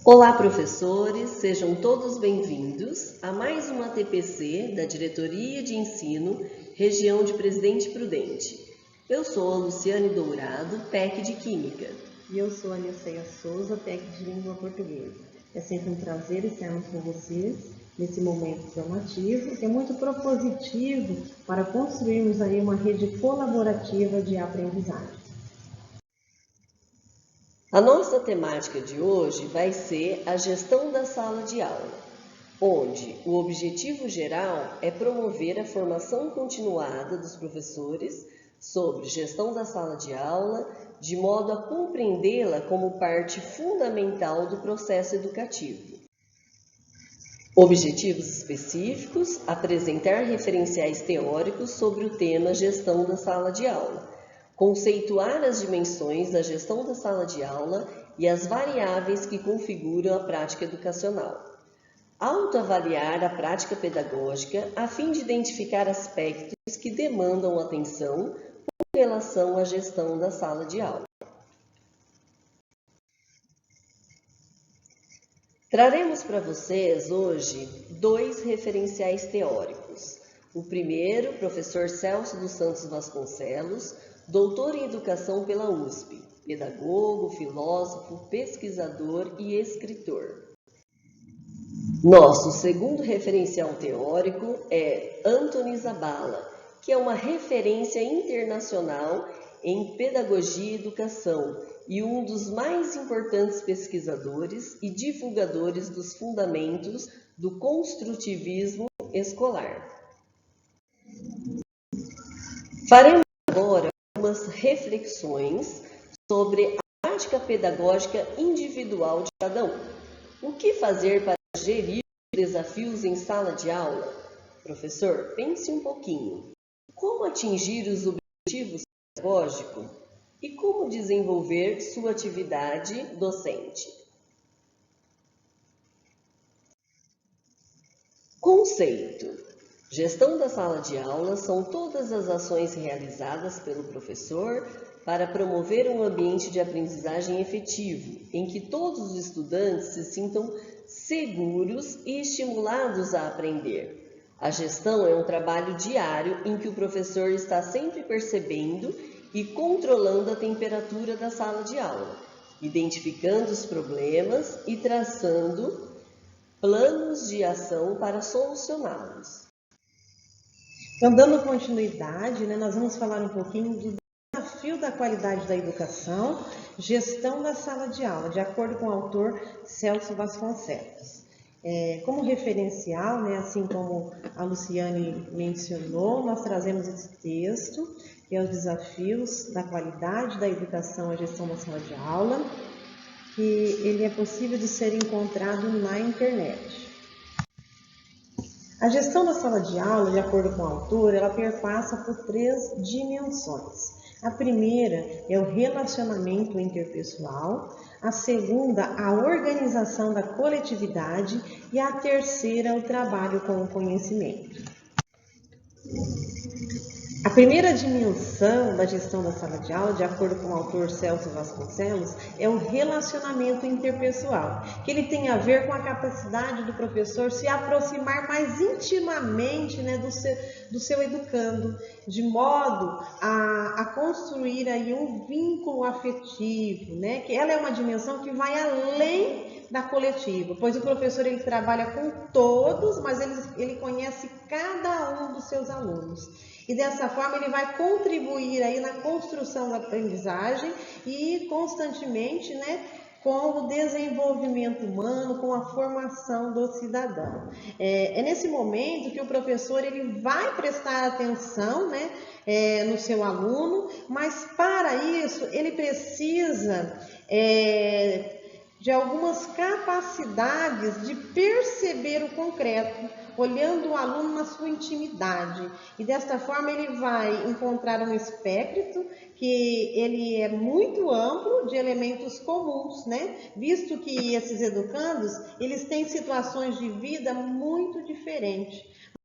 Olá, professores, sejam todos bem-vindos a mais uma TPC da Diretoria de Ensino, Região de Presidente Prudente. Eu sou a Luciane Dourado, PEC de Química. E eu sou a Nilceia Souza, PEC de Língua Portuguesa. É sempre um prazer estarmos com vocês nesse momento formativo, que é muito propositivo para construirmos aí uma rede colaborativa de aprendizagem. A nossa temática de hoje vai ser a gestão da sala de aula, onde o objetivo geral é promover a formação continuada dos professores sobre gestão da sala de aula, de modo a compreendê-la como parte fundamental do processo educativo. Objetivos específicos: apresentar referenciais teóricos sobre o tema gestão da sala de aula, conceituar as dimensões da gestão da sala de aula e as variáveis que configuram a prática educacional. Autoavaliar a prática pedagógica a fim de identificar aspectos que demandam atenção com relação à gestão da sala de aula. Traremos para vocês hoje 2 referenciais teóricos. O primeiro, professor Celso dos Santos Vasconcelos, doutor em Educação pela USP, pedagogo, filósofo, pesquisador e escritor. Nosso segundo referencial teórico é Antony Zabala, que é uma referência internacional em pedagogia e educação e um dos mais importantes pesquisadores e divulgadores dos fundamentos do construtivismo escolar. Faremos agora algumas reflexões sobre a prática pedagógica individual de cada um. O que fazer para gerir os desafios em sala de aula? Professor, pense um pouquinho. Como atingir os objetivos pedagógicos e como desenvolver sua atividade docente? Conceito: gestão da sala de aula são todas as ações realizadas pelo professor para promover um ambiente de aprendizagem efetivo, em que todos os estudantes se sintam seguros e estimulados a aprender. A gestão é um trabalho diário em que o professor está sempre percebendo e controlando a temperatura da sala de aula, identificando os problemas e traçando planos de ação para solucioná-los. Então, dando continuidade, nós vamos falar um pouquinho do desafio da qualidade da educação, gestão da sala de aula, de acordo com o autor Celso Vasconcelos. Como referencial, assim como a Luciane mencionou, nós trazemos esse texto, que é os desafios da qualidade da educação à gestão da sala de aula, que ele é possível de ser encontrado na internet. A gestão da sala de aula, de acordo com o autor, ela perpassa por 3 dimensões. A primeira é o relacionamento interpessoal, a segunda, a organização da coletividade e a terceira, o trabalho com o conhecimento. A primeira dimensão da gestão da sala de aula, de acordo com o autor Celso Vasconcelos, é o relacionamento interpessoal, que ele tem a ver com a capacidade do professor se aproximar mais intimamente do seu educando, de modo a construir aí um vínculo afetivo, que ela é uma dimensão que vai além da coletiva, pois o professor ele trabalha com todos, mas ele conhece cada um dos seus alunos. E dessa forma ele vai contribuir aí na construção da aprendizagem e constantemente, com o desenvolvimento humano, com a formação do cidadão. É nesse momento que o professor ele vai prestar atenção, no seu aluno, mas para isso ele precisa de algumas capacidades de perceber o concreto, olhando o aluno na sua intimidade. E desta forma ele vai encontrar um espectro que ele é muito amplo de elementos comuns, visto que esses educandos, eles têm situações de vida muito diferentes.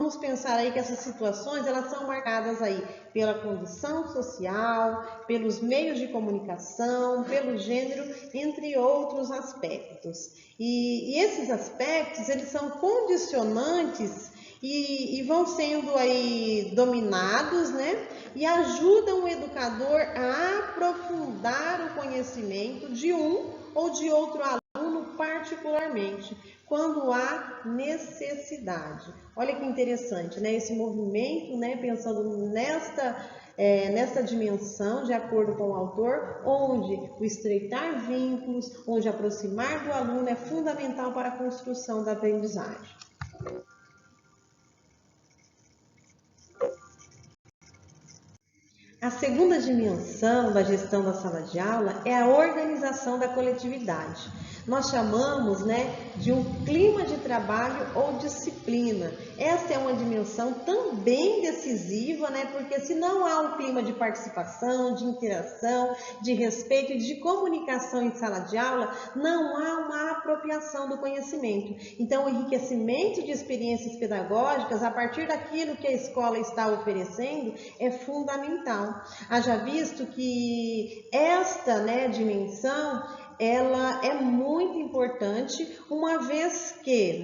Vamos pensar aí que essas situações, elas são marcadas aí pela condição social, pelos meios de comunicação, pelo gênero, entre outros aspectos. E esses aspectos, eles são condicionantes e vão sendo aí dominados, né? E ajudam o educador a aprofundar o conhecimento de um ou de outro aluno particularmente, quando há necessidade. Olha que interessante, né? Esse movimento, né? Pensando nesta dimensão, de acordo com o autor, onde o estreitar vínculos, onde aproximar do aluno é fundamental para a construção da aprendizagem. A segunda dimensão da gestão da sala de aula é a organização da coletividade. Nós chamamos, de um clima de trabalho ou disciplina. Essa é uma dimensão também decisiva, porque se não há um clima de participação, de interação, de respeito e de comunicação em sala de aula, não há uma apropriação do conhecimento. Então, o enriquecimento de experiências pedagógicas a partir daquilo que a escola está oferecendo é fundamental. Haja visto que esta dimensão, ela é muito importante, uma vez que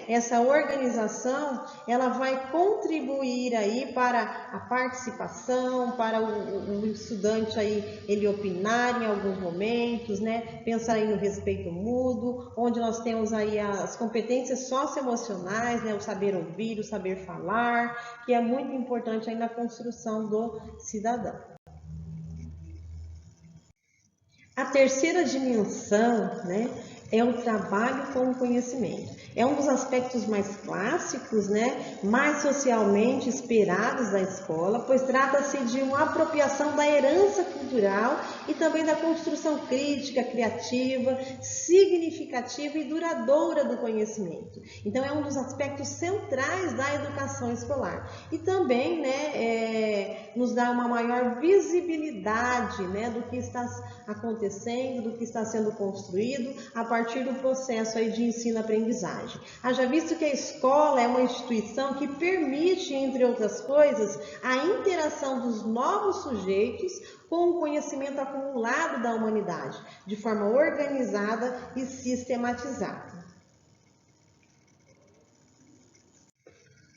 essa organização ela vai contribuir aí para a participação, para o estudante aí ele opinar em alguns momentos, pensar aí no respeito mútuo, onde nós temos aí as competências socioemocionais, o saber ouvir, o saber falar, que é muito importante aí na construção do cidadão. A terceira dimensão, é o trabalho com o conhecimento. É um dos aspectos mais clássicos, mais socialmente esperados da escola, pois trata-se de uma apropriação da herança cultural e também da construção crítica, criativa, significativa e duradoura do conhecimento. Então, é um dos aspectos centrais da educação escolar. E também, nos dá uma maior visibilidade, do que está acontecendo, do que está sendo construído a partir do processo aí de ensino-aprendizagem. Haja visto que a escola é uma instituição que permite, entre outras coisas, a interação dos novos sujeitos com o conhecimento acumulado da humanidade, de forma organizada e sistematizada.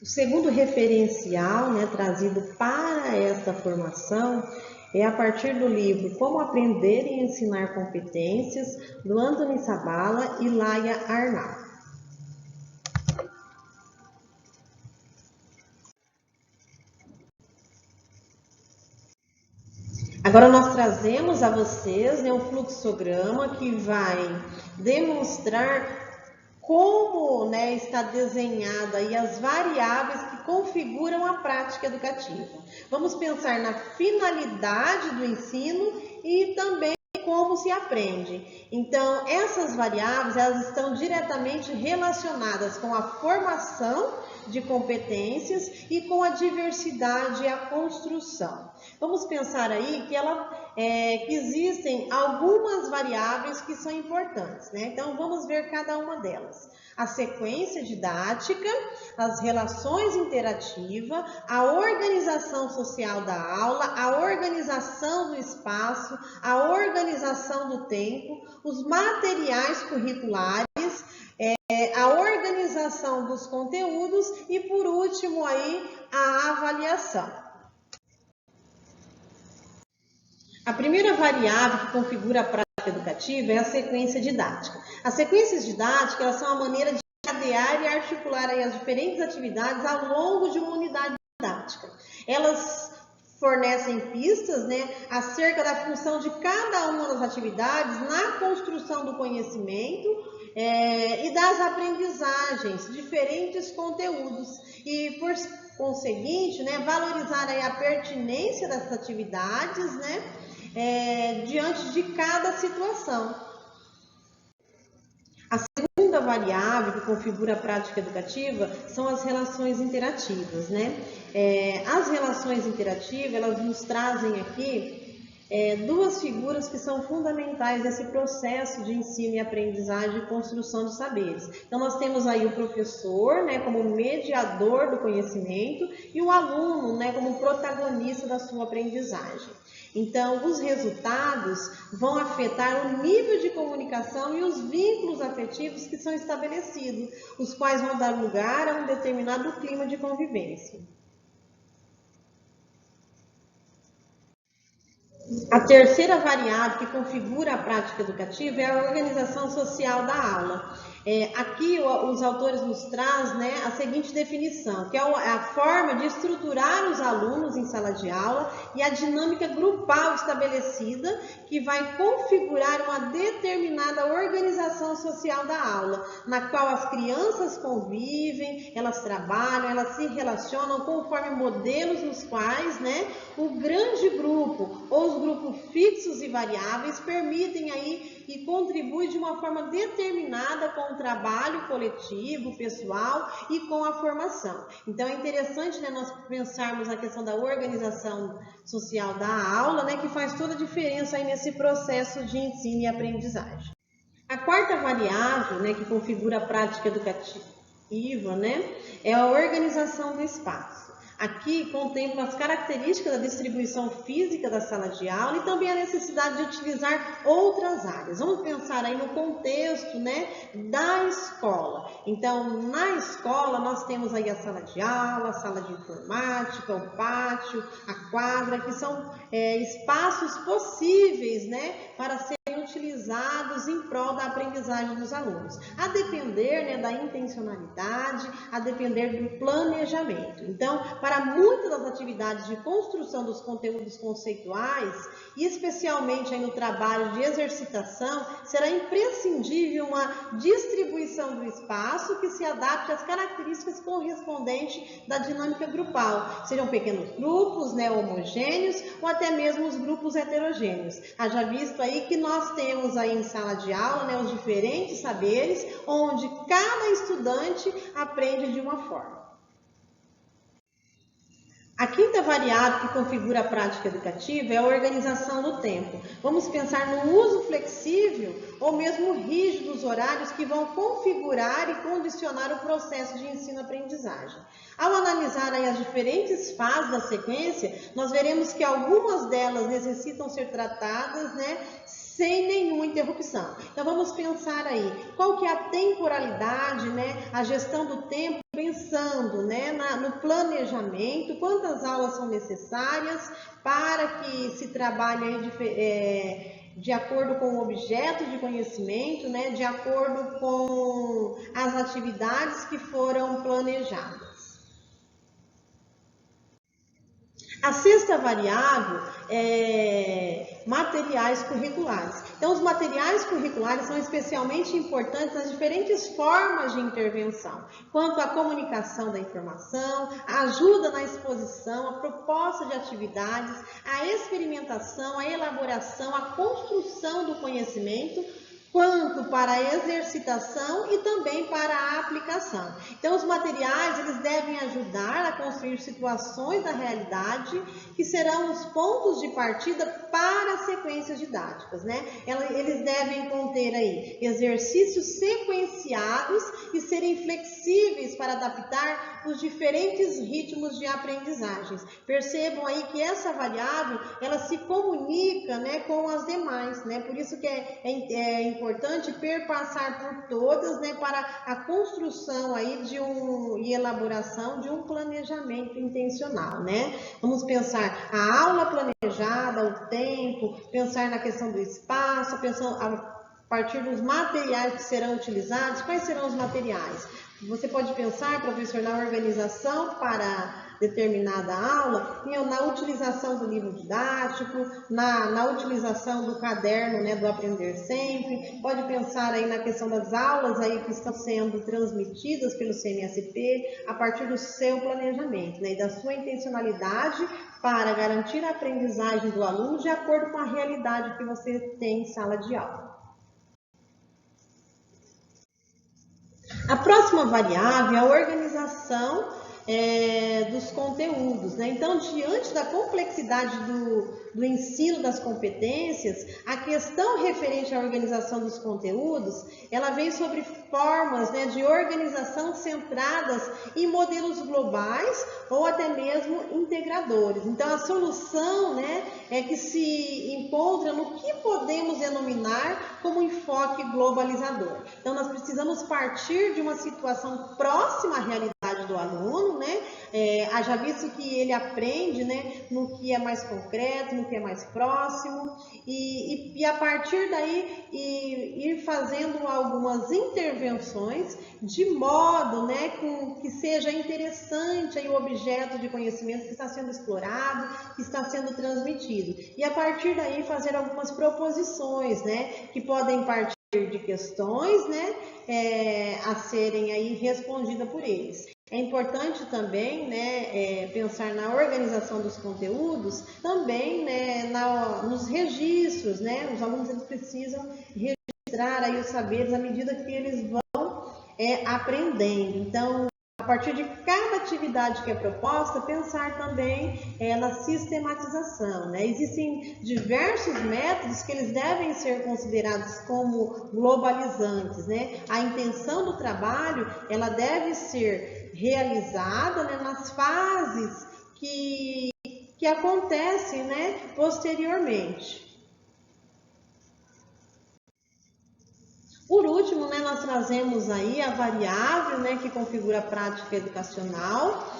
O segundo referencial trazido para esta formação é a partir do livro Como Aprender e Ensinar Competências, do Antony Sabala e Laia Arnal. Agora nós trazemos a vocês um fluxograma que vai demonstrar como está desenhada aí as variáveis que configuram a prática educativa. Vamos pensar na finalidade do ensino e também como se aprende. Então, essas variáveis elas estão diretamente relacionadas com a formação de competências e com a diversidade e a construção. Vamos pensar aí que existem algumas variáveis que são importantes, Então, vamos ver cada uma delas. A sequência didática, as relações interativas, a organização social da aula, a organização do espaço, a organização do tempo, os materiais curriculares, a organização dos conteúdos e, por último, aí, a avaliação. A primeira variável que configura a prática educativa é a sequência didática. As sequências didáticas elas são a maneira de encadear e articular aí as diferentes atividades ao longo de uma unidade didática. Elas fornecem pistas acerca da função de cada uma das atividades na construção do conhecimento e das aprendizagens, diferentes conteúdos. E, por conseguinte, valorizar aí a pertinência dessas atividades, diante de cada situação. A segunda variável que configura a prática educativa são as relações interativas, As relações interativas, elas nos trazem aqui duas figuras que são fundamentais nesse processo de ensino e aprendizagem e construção de saberes. Então, nós temos aí o professor, né, como mediador do conhecimento e o aluno, né, como protagonista da sua aprendizagem. Então, os resultados vão afetar o nível de comunicação e os vínculos afetivos que são estabelecidos, os quais vão dar lugar a um determinado clima de convivência. A terceira variável que configura a prática educativa é a organização social da aula. Aqui os autores nos trazem, né, a seguinte definição, que é a forma de estruturar os alunos em sala de aula e a dinâmica grupal estabelecida que vai configurar uma determinada organização social da aula, na qual as crianças convivem, elas trabalham, elas se relacionam conforme modelos nos quais, né, o grande grupo ou os grupos fixos e variáveis permitem aí e contribuem de uma forma determinada com o trabalho coletivo, pessoal e com a formação. Então é interessante, né, nós pensarmos na questão da organização social da aula, né, que faz toda a diferença aí nesse processo de ensino e aprendizagem. A quarta variável, né, que configura a prática educativa, né, é a organização do espaço. Aqui contempla as características da distribuição física da sala de aula e também a necessidade de utilizar outras áreas. Vamos pensar aí no contexto, né, da escola. Então, na escola nós temos aí a sala de aula, a sala de informática, o pátio, a quadra, que são espaços possíveis, né, para serem utilizados em prol da aprendizagem dos alunos, a depender, né, da intencionalidade, a depender do planejamento. Então, para muitas das atividades de construção dos conteúdos conceituais, e especialmente aí no trabalho de exercitação, será imprescindível uma distribuição do espaço que se adapte às características correspondentes da dinâmica grupal. Sejam pequenos grupos, né, homogêneos, ou até mesmo os grupos heterogêneos. Haja visto aí que nós temos aí em sala de aula, né, os diferentes saberes, onde cada estudante aprende de uma forma. A quinta variável que configura a prática educativa é a organização do tempo. Vamos pensar no uso flexível ou mesmo rígido dos horários que vão configurar e condicionar o processo de ensino-aprendizagem. Ao analisar aí as diferentes fases da sequência, nós veremos que algumas delas necessitam ser tratadas, né, sem nenhuma interrupção. Então vamos pensar aí, qual que é a temporalidade, né, a gestão do tempo, pensando, né, no planejamento, quantas aulas são necessárias para que se trabalhe aí de acordo com o objeto de conhecimento, né, de acordo com as atividades que foram planejadas. A sexta variável é materiais curriculares. Então, os materiais curriculares são especialmente importantes nas diferentes formas de intervenção, quanto à comunicação da informação, a ajuda na exposição, a proposta de atividades, a experimentação, a elaboração, a construção do conhecimento, quanto para a exercitação e também para a aplicação. Então, os materiais, eles devem ajudar a construir situações da realidade que serão os pontos de partida para as sequências didáticas, né? Eles devem conter aí exercícios sequenciados e serem flexíveis para adaptar os diferentes ritmos de aprendizagens. Percebam aí que essa variável, ela se comunica, né, com as demais, né? Por isso que é importante perpassar por todas, né, para a construção aí e elaboração de um planejamento intencional, né? Vamos pensar a aula planejada, o tempo, pensar na questão do espaço, pensar a partir dos materiais que serão utilizados. Quais serão os materiais? Você pode pensar, professor, na organização para determinada aula, na utilização do livro didático, na utilização do caderno, né, do Aprender Sempre. Pode pensar aí na questão das aulas aí que estão sendo transmitidas pelo CMSP a partir do seu planejamento, né, e da sua intencionalidade para garantir a aprendizagem do aluno de acordo com a realidade que você tem em sala de aula. A próxima variável é a organização dos conteúdos, né? Então, diante da complexidade do ensino das competências, a questão referente à organização dos conteúdos, ela vem sobre formas, né, de organização centradas em modelos globais ou até mesmo integradores. Então, a solução, né, é que se encontra no que podemos denominar como enfoque globalizador. Então, nós precisamos partir de uma situação próxima à realidade do aluno, né? Haja visto que ele aprende, né, no que é mais concreto, no que é mais próximo, e a partir daí ir fazendo algumas intervenções de modo, né, que seja interessante aí o objeto de conhecimento que está sendo explorado, que está sendo transmitido. E a partir daí fazer algumas proposições, né, que podem partir de questões, né, a serem aí respondidas por eles. É importante também, né, pensar na organização dos conteúdos, também, né, nos registros, né, os alunos eles precisam registrar aí os saberes à medida que eles vão aprendendo. Então, a partir de cada atividade que é proposta, pensar também na sistematização, né? Existem diversos métodos que eles devem ser considerados como globalizantes, né? A intenção do trabalho, ela deve ser realizada, né, nas fases que acontecem, né, posteriormente. Por último, né, nós trazemos aí a variável, né, que configura a prática educacional,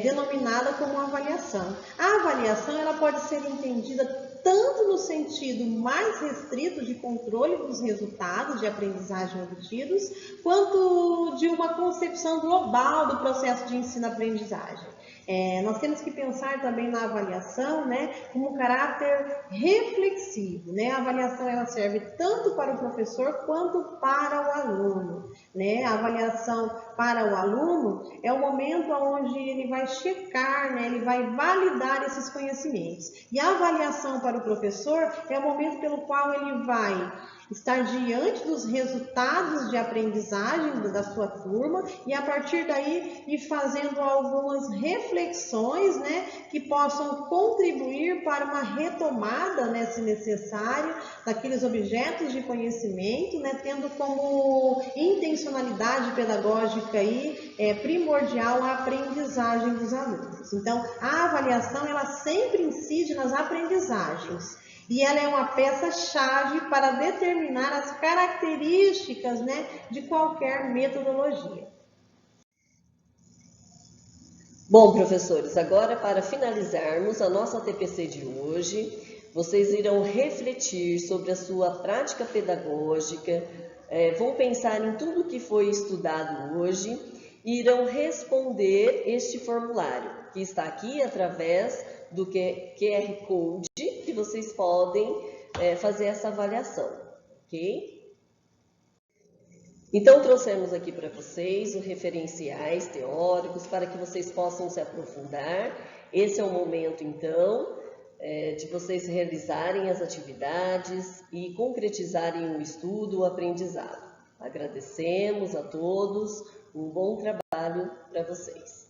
denominada como avaliação. A avaliação ela pode ser entendida tanto no sentido mais restrito de controle dos resultados de aprendizagem obtidos, quanto de uma concepção global do processo de ensino-aprendizagem. Nós temos que pensar também na avaliação, né, como um caráter reflexivo, né? A avaliação ela serve tanto para o professor quanto para o aluno, né? A avaliação para o aluno é o momento onde ele vai checar, né, ele vai validar esses conhecimentos. E a avaliação para o professor é o momento pelo qual ele vai estar diante dos resultados de aprendizagem da sua turma e a partir daí ir fazendo algumas reflexões, né, que possam contribuir para uma retomada, né, se necessário, daqueles objetos de conhecimento, né, tendo como intencionalidade pedagógica aí, primordial a aprendizagem dos alunos. Então, a avaliação ela sempre incide nas aprendizagens. E ela é uma peça-chave para determinar as características, né, de qualquer metodologia. Bom, professores, agora para finalizarmos a nossa TPC de hoje, vocês irão refletir sobre a sua prática pedagógica, vão pensar em tudo que foi estudado hoje e irão responder este formulário, que está aqui através do QR Code, que vocês podem fazer essa avaliação, ok? Então, trouxemos aqui para vocês os referenciais teóricos para que vocês possam se aprofundar. Esse é o momento, então, de vocês realizarem as atividades e concretizarem o estudo, o aprendizado. Agradecemos a todos, um bom trabalho para vocês.